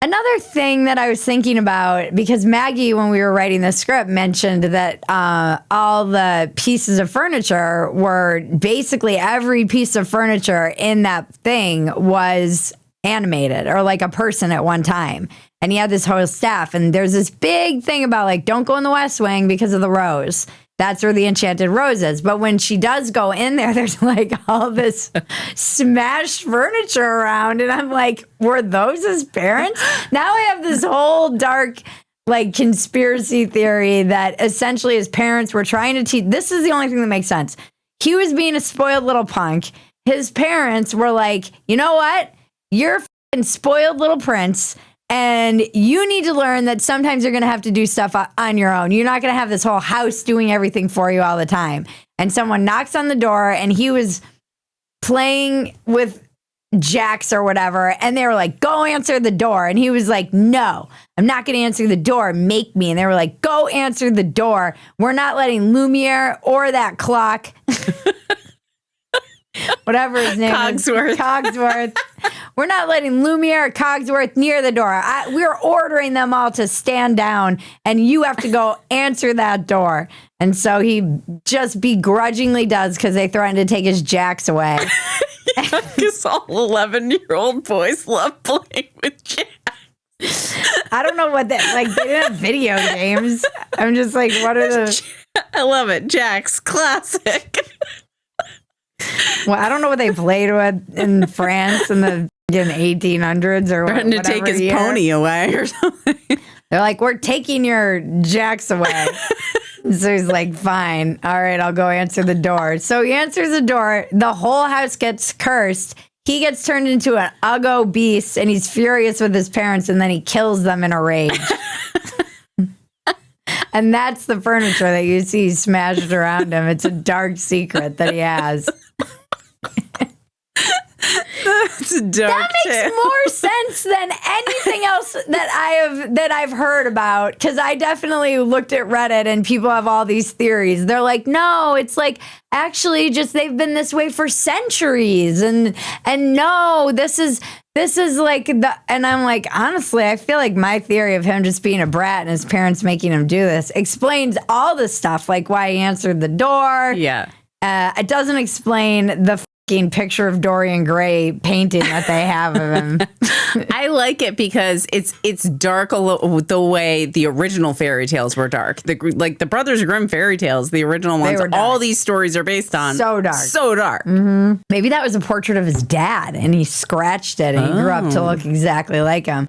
Another thing that I was thinking about, because Maggie, when we were writing the script, mentioned that all the pieces of furniture were basically every piece of furniture in that thing was animated or like a person at one time. And he had this whole staff. And there's this big thing about like, don't go in the West Wing because of the rose. That's where the enchanted rose is. But when she does go in there, there's like all this smashed furniture around. And I'm like, were those his parents? Now I have this whole dark like conspiracy theory that essentially his parents were trying to teach. This is the only thing that makes sense. He was being a spoiled little punk. His parents were like, you know what? You're a fucking spoiled little prince. And you need to learn that sometimes you're going to have to do stuff on your own. You're not going to have this whole house doing everything for you all the time. And someone knocks on the door and he was playing with jacks or whatever. And they were like, go answer the door. And he was like, no, I'm not going to answer the door. Make me. And they were like, go answer the door. We're not letting Lumiere or that clock, whatever his name is, Cogsworth. We're not letting Lumiere or Cogsworth near the door. We're ordering them all to stand down, and you have to go answer that door. And so he just begrudgingly does because they threatened to take his jacks away. Because all 11-year-old boys love playing with jacks. I don't know what that, like, they didn't have video games. I'm just like, what are the... I love it. Jacks, classic. Well, I don't know what they played with in France in the 1800s or Threatened to take his pony away or something. They're like, we're taking your jacks away. So he's like, fine. All right, I'll go answer the door. So he answers the door. The whole house gets cursed. He gets turned into an uggo beast, and he's furious with his parents, and then he kills them in a rage. And that's the furniture that you see smashed around him. It's a dark secret that he has. That's dark. That makes more sense than anything else that I've heard about, because I definitely looked at Reddit and people have all these theories. They're like, no, it's like actually just they've been this way for centuries, and no, this is like the, and I'm like, honestly, I feel like my theory of him just being a brat and his parents making him do this explains all the stuff, like why he answered the door. Yeah. It doesn't explain the picture of Dorian Gray painting that they have of him. I like it because it's dark the way the original fairy tales were dark. Like the Brothers Grimm fairy tales, the original ones, all these stories are based on. So dark. So dark. Mm-hmm. Maybe that was a portrait of his dad and he scratched it and he grew up to look exactly like him.